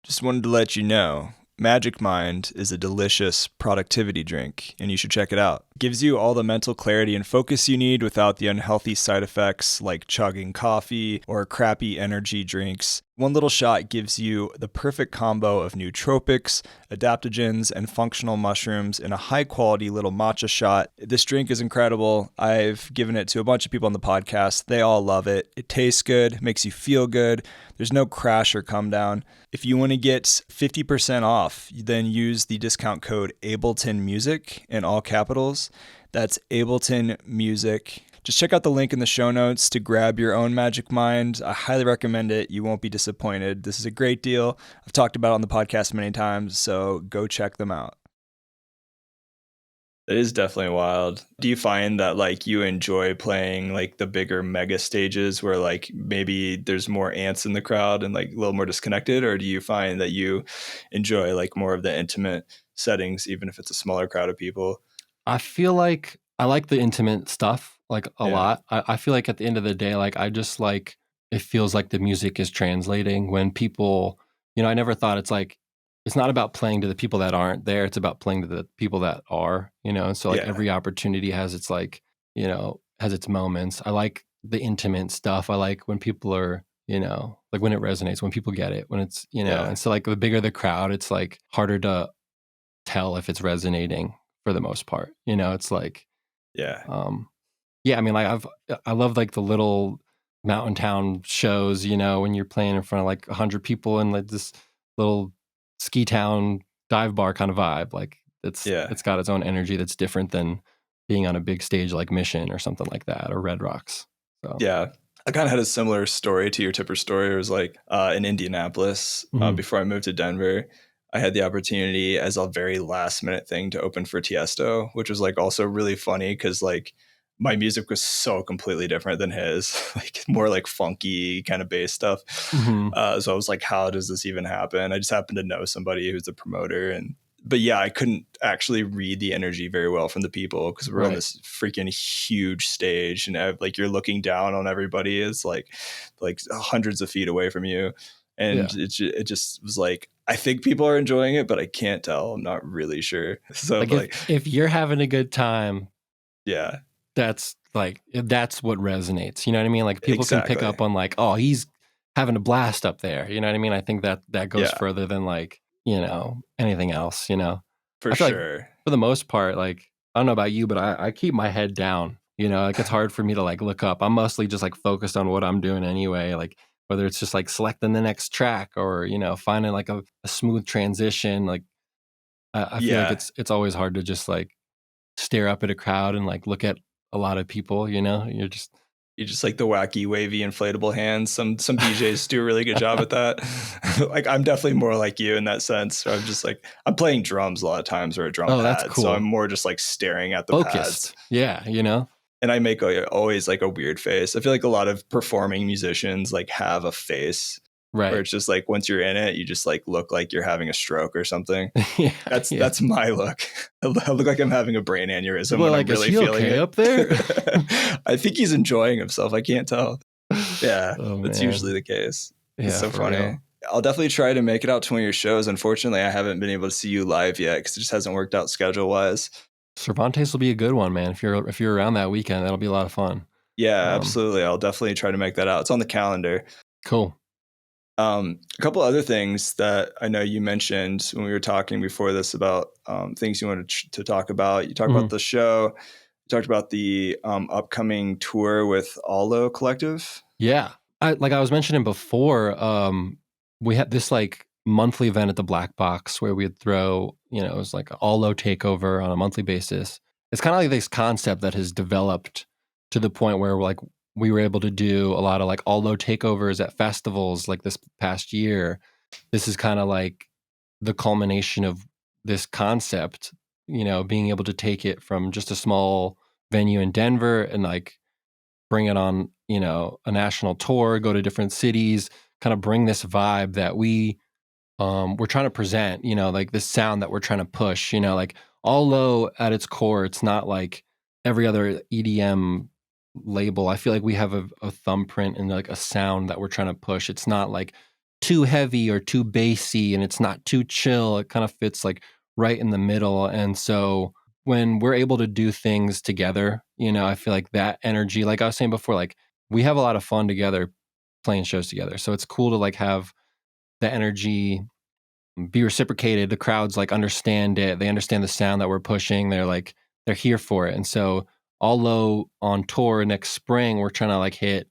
Just wanted to let you know, Magic Mind is a delicious productivity drink, and you should check it out. It gives you all the mental clarity and focus you need without the unhealthy side effects like chugging coffee or crappy energy drinks. One little shot gives you the perfect combo of nootropics, adaptogens, and functional mushrooms in a high-quality little matcha shot. This drink is incredible. I've given it to a bunch of people on the podcast. They all love it. It tastes good, makes you feel good. There's no crash or come down. If you want to get 50% off, then use the discount code Ableton Music in all capitals. That's Ableton Music. Just check out the link in the show notes to grab your own Magic Mind. I highly recommend it. You won't be disappointed. This is a great deal. I've talked about it on the podcast many times, so go check them out. It is definitely wild. Do you find that like you enjoy playing like the bigger mega stages where like maybe there's more ants in the crowd and like a little more disconnected, or do you find that you enjoy like more of the intimate settings even if it's a smaller crowd of people?
I feel like I like the intimate stuff like a lot. I feel like at the end of the day, like I just like it feels like the music is translating when people, you know, I never thought it's not about playing to the people that aren't there. It's about playing to the people that are, you know. And so like every opportunity has its like, you know, has its moments. I like the intimate stuff. I like when people are, you know, like when it resonates, when people get it, when it's, you know, and so like the bigger the crowd, it's like harder to tell if it's resonating for the most part. You know, it's like, I mean, like I love like the little mountain town shows, you know, when you're playing in front of like 100 people in like this little ski town dive bar kind of vibe. Like it's got its own energy that's different than being on a big stage like Mission or something like that, or Red Rocks. So I kind of had a similar story to your Tipper story. It was like in Indianapolis before I moved to Denver. I had the opportunity as a very last minute thing to open for Tiesto, which was like also really funny because like my music was so completely different than his, like more like funky kind of bass stuff. So I was like, how does this even happen? I just happened to know somebody who's the promoter, but yeah, I couldn't actually read the energy very well from the people because we're on this freaking huge stage and like you're looking down on everybody. It's like hundreds of feet away from you. And it just was like, I think people are enjoying it, but I can't tell. I'm not really sure. So like if you're having a good time, that's what resonates. You know what I mean? Like people can pick up on like, oh, he's having a blast up there. You know what I mean? I think that goes further than like, you know, anything else, you know? For sure. Like, for the most part, like, I don't know about you, but I keep my head down, you know, like it's hard for me to like look up. I'm mostly just like focused on what I'm doing anyway. Like whether it's just like selecting the next track or, you know, finding like a smooth transition. Like I feel like it's always hard to just like stare up at a crowd and like look at a lot of people, you know, you're just like the wacky, wavy, inflatable hands. Some DJs do a really good job at that. Like I'm definitely more like you in that sense. So I'm just like, I'm playing drums a lot of times or a drum pad. That's cool. So I'm more just like staring at the pads. Yeah, you know? And I make always like a weird face. I feel like a lot of performing musicians like have a face. Right. Where it's just like once you're in it, you just like look like you're having a stroke or something. That's my look. I look like I'm having a brain aneurysm when I'm really feeling it up there. I think he's enjoying himself. I can't tell. Yeah, that's usually the case. It's so funny. Real. I'll definitely try to make it out to one of your shows. Unfortunately, I haven't been able to see you live yet because it just hasn't worked out schedule wise. Cervantes will be a good one, man. If you're around that weekend, that'll be a lot of fun. Yeah, absolutely. I'll definitely try to make that out. It's on the calendar. Cool. A couple other things that I know you mentioned when we were talking before this about things you wanted to talk about. You talk about the show.
talked about the upcoming tour with Allo Collective.
Yeah. Like I was mentioning before, we had this like monthly event at the Black Box where we'd throw, it was like all low takeover on a monthly basis. It's kind of like this concept that has developed to the point where like we were able to do a lot of like all low takeovers at festivals like this past year. This is kind of like the culmination of this concept, being able to take it from just a small venue in Denver and like bring it on, a national tour, go to different cities, kind of bring this vibe that we're trying to present, like this sound that we're trying to push, like all low at its core. It's not like every other EDM label. I feel like we have a thumbprint and like a sound that we're trying to push. It's not like too heavy or too bassy, and it's not too chill. It kind of fits like right in the middle. And so when we're able to do things together, I feel like that energy, like I was saying before, like we have a lot of fun together playing shows together. So it's cool to like have the energy be reciprocated. The crowds like understand it. They understand the sound that we're pushing. They're here for it. And so all low on tour next spring, we're trying to like hit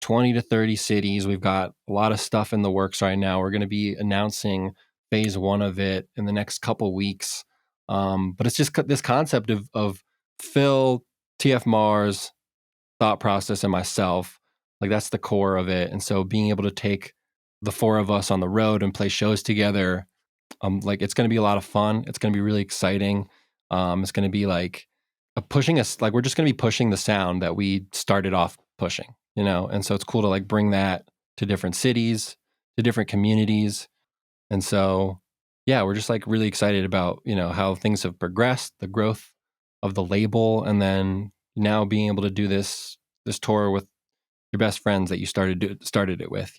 20 to 30 cities. We've got a lot of stuff in the works right now. We're going to be announcing phase one of it in the next couple weeks. But it's just this concept of Phil, TF Mars, thought process, and myself. Like that's the core of it. And so being able to take the four of us on the road and play shows together, like it's going to be a lot of fun. It's going to be really exciting. It's going to be like pushing us, like we're just going to be pushing the sound that we started off pushing, And so it's cool to like bring that to different cities, to different communities. And so, yeah, we're just like really excited about, how things have progressed, the growth of the label, and then now being able to do this tour with your best friends that you started it with,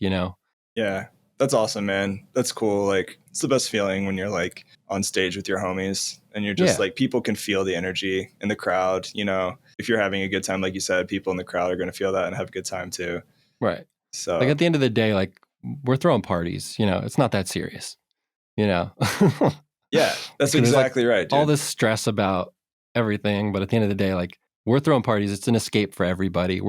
Yeah, that's awesome, man. That's cool. Like, it's the best feeling when you're like on stage with your homies and you're just
Yeah.
like, people can feel the energy in the crowd. If you're having a good time, like you said, people in the crowd are going to feel that and have a good time too.
Right.
So,
like at the end of the day, like we're throwing parties, it's not that serious,
yeah, that's exactly right, dude.
All this stress about everything, but at the end of the day, like we're throwing parties. It's an escape for everybody.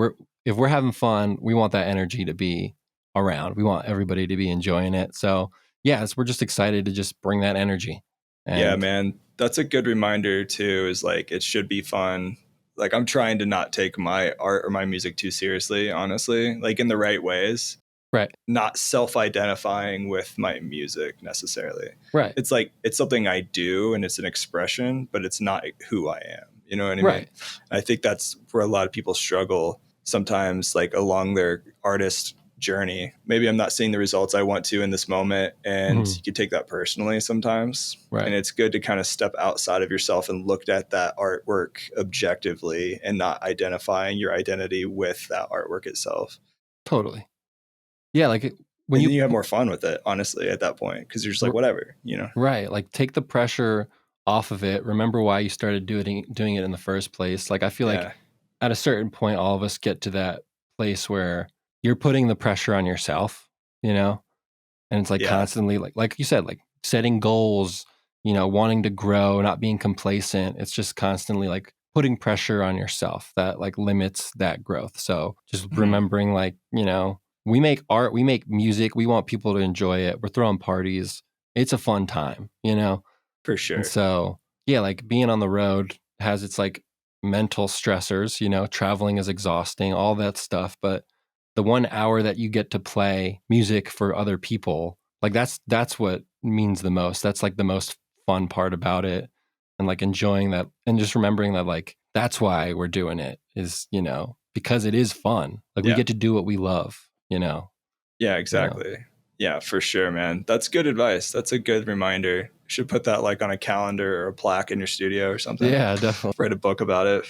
If we're having fun, we want that energy to be around. We want everybody to be enjoying it. So we're just excited to just bring that energy.
Yeah, man, that's a good reminder too, is like, it should be fun. Like, I'm trying to not take my art or my music too seriously, honestly, like in the right ways.
Right.
Not self-identifying with my music necessarily.
Right.
It's like, it's something I do and it's an expression, but it's not who I am. You know what I mean?
Right.
I think that's where a lot of people struggle sometimes, like along their artist journey. Maybe I'm not seeing the results I want to in this moment, and you can take that personally sometimes.
Right.
And it's good to kind of step outside of yourself and look at that artwork objectively and not identifying your identity with that artwork itself.
Totally. Yeah, like
when you have more fun with it, honestly, at that point, because you're just like, whatever,
Right. Like take the pressure off of it. Remember why you started doing it in the first place. Like I feel like at a certain point, all of us get to that place where you're putting the pressure on yourself, and it's like constantly like you said, like setting goals, wanting to grow, not being complacent. It's just constantly like putting pressure on yourself that like limits that growth. So just remembering like, we make art, we make music, we want people to enjoy it. We're throwing parties. It's a fun time,
For sure.
And so, like being on the road has its like mental stressors, traveling is exhausting, all that stuff. But the 1 hour that you get to play music for other people, like that's what means the most. That's like the most fun part about it. And like enjoying that and just remembering that like that's why we're doing it is, because it is fun. Like we get to do what we love.
Yeah, exactly. Yeah, for sure, man. That's good advice. That's a good reminder. You should put that like on a calendar or a plaque in your studio or something.
Yeah, definitely.
Write a book about it.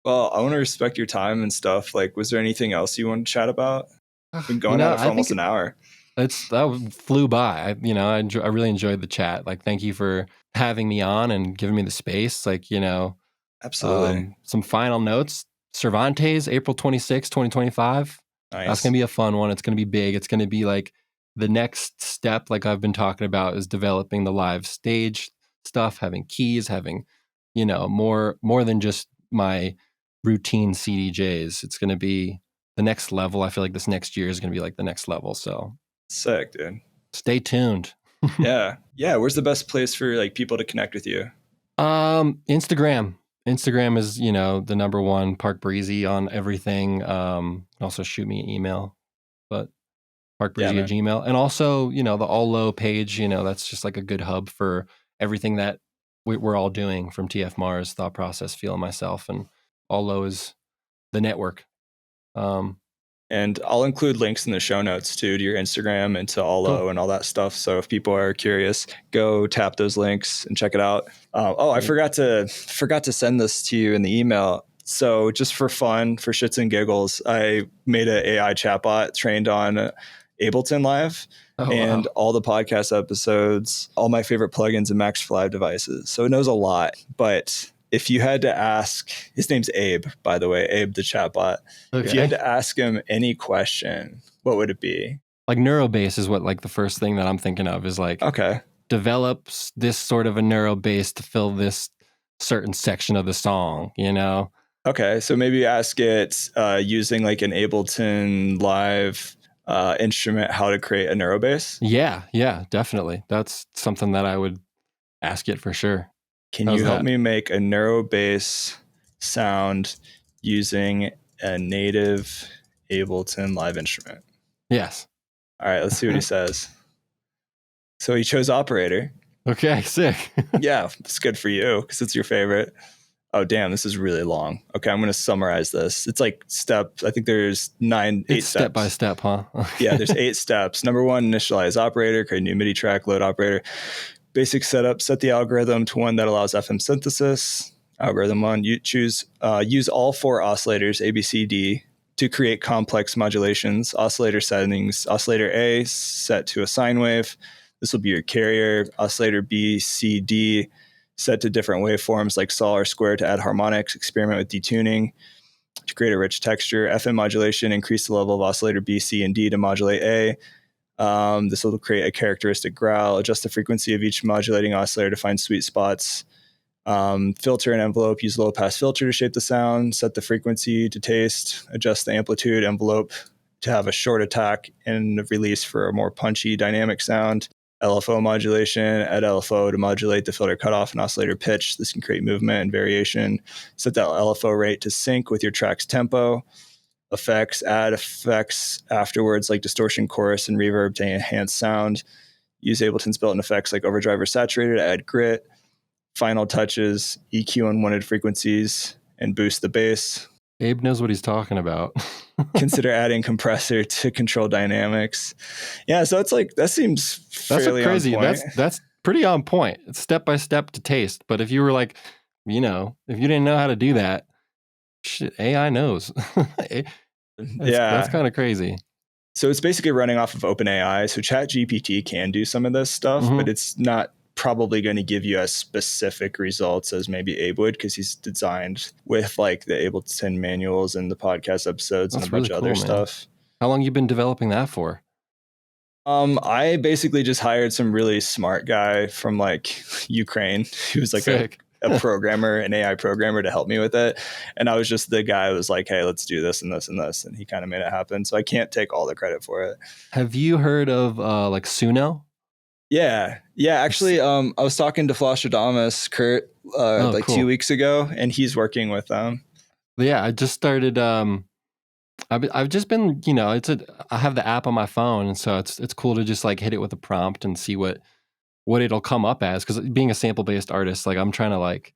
Well, I want to respect your time and stuff. Like, was there anything else you want to chat about? We've been going at it for almost an hour.
That flew by. I really enjoyed the chat. Like, thank you for having me on and giving me the space. Like,
absolutely.
Some final notes. Cervantes, April 26, 2025.
Nice.
That's going to be a fun one. It's going to be big. It's going to be like the next step, like I've been talking about, is developing the live stage stuff, having keys, having more than just my routine CDJs. It's going to be the next level. I feel like this next year is going to be like the next level. So
sick, dude.
Stay tuned.
Yeah. Where's the best place for like people to connect with you?
Instagram. Instagram is, the number one. Parkbreezy on everything. Also shoot me an email, but Parkbreezy at Gmail. And also, the All Low page, that's just like a good hub for everything that we're all doing, from TF Mars, Thought Process, Feel, and myself. And All Low is the network.
And I'll include links in the show notes too, to your Instagram and to Allo and all that stuff. So if people are curious, go tap those links and check it out. I forgot to send this to you in the email. So just for fun, for shits and giggles, I made an AI chatbot trained on Ableton Live and all the podcast episodes, all my favorite plugins and Max for Live devices. So it knows a lot, but if you had to ask, his name's Abe, by the way, Abe the chatbot. Okay. If you had to ask him any question, what would it be?
Like neurobase is what like the first thing that I'm thinking of is like, develops this sort of a neurobase to fill this certain section of the song,
Okay, so maybe ask it using like an Ableton Live instrument, how to create a neurobase.
Yeah, definitely. That's something that I would ask it for sure.
Can you help me make a neurobase sound using a native Ableton Live instrument?
Yes.
All right, let's see what he says. So he chose operator.
Okay, sick.
Yeah, it's good for you because it's your favorite. Oh, damn, this is really long. Okay, I'm going to summarize this. It's like I think there's 8 steps.
Step by step, huh?
Yeah, there's 8 steps. Number 1, initialize operator, create a new MIDI track, load operator. Basic setup, set the algorithm to one that allows FM synthesis. Algorithm 1, you use all 4 oscillators, A, B, C, D, to create complex modulations. Oscillator settings, oscillator A set to a sine wave. This will be your carrier. Oscillator B, C, D set to different waveforms like sol or square to add harmonics. Experiment with detuning to create a rich texture. FM modulation, increase the level of oscillator B, C, and D to modulate A. This will create a characteristic growl. Adjust the frequency of each modulating oscillator to find sweet spots. Filter and envelope, use low pass filter to shape the sound. Set the frequency to taste. Adjust the amplitude envelope to have a short attack and release for a more punchy dynamic sound. LFO modulation, add LFO to modulate the filter cutoff and oscillator pitch. This can create movement and variation. Set that LFO rate to sync with your track's tempo. Effects, add effects afterwards like distortion, chorus, and reverb to enhance sound. Use Ableton's built-in effects like overdrive or saturator to add grit. Final touches, EQ unwanted frequencies, and boost the bass.
Abe knows what he's talking about.
Consider adding compressor to control dynamics. Yeah, so it's like, that seems fairly
crazy.
on point.
That's pretty on point. It's step by step to taste. But if you were like, if you didn't know how to do that, shit, AI knows. That's kind of crazy.
So it's basically running off of OpenAI. So ChatGPT can do some of this stuff, but it's not probably going to give you as specific results as maybe Abe would, because he's designed with like the Ableton manuals and the podcast episodes and a bunch of other stuff.
How long you been developing that for?
I basically just hired some really smart guy from like Ukraine who was like a programmer, an AI programmer, to help me with it. And I was just the guy who was like, hey, let's do this and this and this. And he kind of made it happen. So I can't take all the credit for it.
Have you heard of like Suno?
Yeah. Actually, I was talking to Flostradamus, Kurt, cool. 2 weeks ago, and he's working with them.
Yeah, I just started. I've just been, I have the app on my phone, and so it's cool to just like hit it with a prompt and see what it'll come up as. Because being a sample based artist, like I'm trying to like,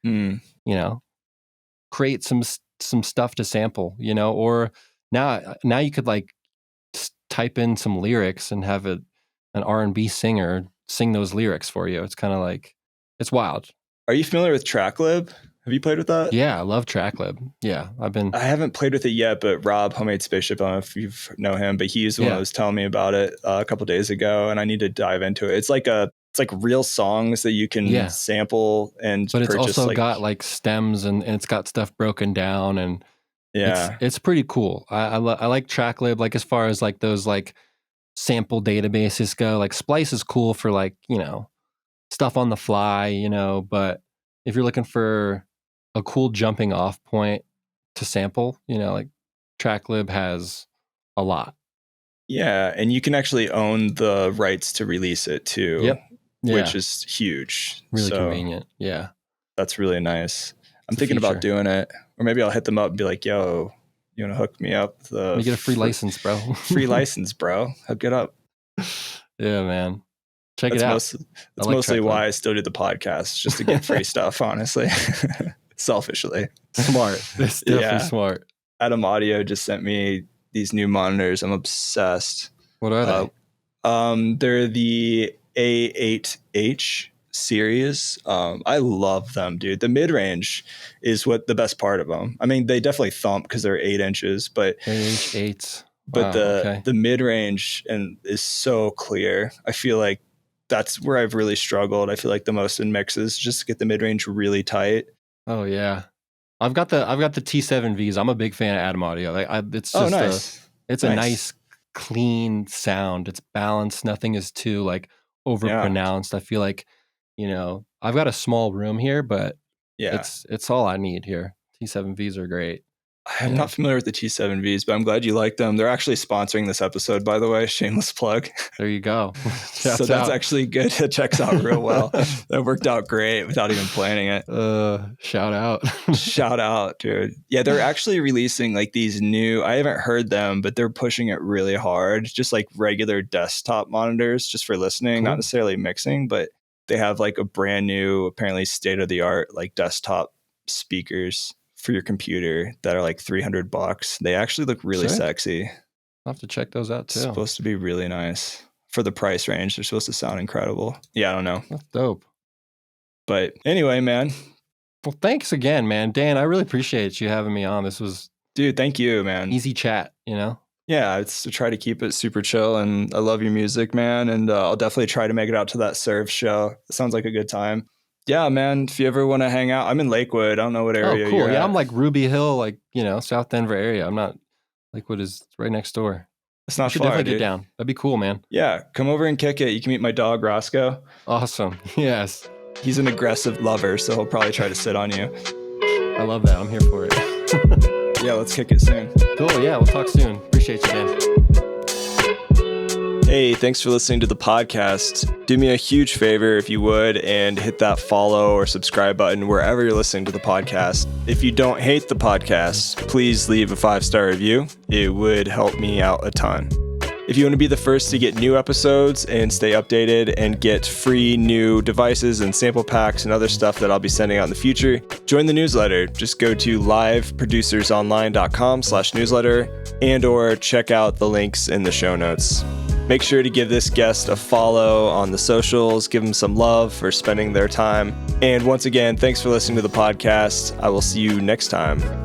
create some stuff to sample, or now you could like type in some lyrics and have an R&B singer sing those lyrics for you. It's kind of like, it's wild.
Are you familiar with TrackLib? Have you played with that?
Yeah, I love TrackLib. Yeah, I haven't
played with it yet, but Rob, Homemade Spaceship, I don't know if you know him, but he's the one that was telling me about it a couple days ago, and I need to dive into it. It's like real songs that you can sample and
but it's also got like stems and it's got stuff broken down, and it's pretty cool. I like TrackLib, like as far as like those like sample databases go. Like Splice is cool for like, stuff on the fly, but if you're looking for a cool jumping off point to sample, like TrackLib has a lot.
Yeah, and you can actually own the rights to release it too.
Yep. Yeah.
Which is huge.
Really convenient. Yeah.
That's really nice. I'm thinking about doing it. Or maybe I'll hit them up and be like, yo, you want to hook me up?
You get a free license, bro.
Free license, bro. Hook it up.
Yeah, man. Check it out.
That's mostly why I still do the podcast, just to get free stuff, honestly. Selfishly.
Smart. It's definitely smart.
Adam Audio just sent me these new monitors. I'm obsessed.
What are they?
They're the A8H series. I love them, dude. The mid-range is what the best part of them. I mean, they definitely thump because they're 8 inches, but
A8.
But the mid-range is so clear. I feel like that's where I've really struggled. I feel like the most in mixes, just to get the mid-range really tight.
Oh yeah, I've got the T7Vs. I'm a big fan of Adam Audio. It's just
nice.
It's a nice, clean sound. It's balanced. Nothing is too like overpronounced. I feel like, I've got a small room here, but it's all I need here. T7Vs are great.
I'm not familiar with the T7Vs, but I'm glad you like them. They're actually sponsoring this episode, by the way. Shameless plug.
There you go.
So that's actually good. It checks out real well. That worked out great without even planning it.
Shout out.
Shout out, dude. Yeah, they're actually releasing like these new, I haven't heard them, but they're pushing it really hard. Just like regular desktop monitors just for listening, not necessarily mixing, but they have like a brand new, apparently state-of-the-art like desktop speakers for your computer that are like $300. They actually look really sexy.
I'll have to check those out too.
It's supposed to be really nice for the price range. They're supposed to sound incredible. Yeah, I don't know.
That's dope.
But anyway, man.
Well, thanks again, man. Dan, I really appreciate you having me on. This was,
dude, thank you, man.
Easy chat,
Yeah, it's to try to keep it super chill, and I love your music, man. And I'll definitely try to make it out to that Serve show. It sounds like a good time. Yeah, man. If you ever want to hang out, I'm in Lakewood. I don't know what area.
Oh, cool.
You're at.
I'm like Ruby Hill, like, South Denver area. I'm not, Lakewood is right next door.
It's not
far. Definitely get down. That'd be cool, man.
Yeah, come over and kick it. You can meet my dog, Roscoe.
Awesome. Yes.
He's an aggressive lover, so he'll probably try to sit on you.
I love that. I'm here for it.
Yeah, let's kick it soon.
Cool. Yeah, we'll talk soon. Appreciate you, Dan.
Hey, thanks for listening to the podcast. Do me a huge favor if you would and hit that follow or subscribe button wherever you're listening to the podcast. If you don't hate the podcast, please leave a 5-star review. It would help me out a ton. If you want to be the first to get new episodes and stay updated and get free new devices and sample packs and other stuff that I'll be sending out in the future, join the newsletter. Just go to liveproducersonline.com/newsletter and or check out the links in the show notes. Make sure to give this guest a follow on the socials. Give them some love for spending their time. And once again, thanks for listening to the podcast. I will see you next time.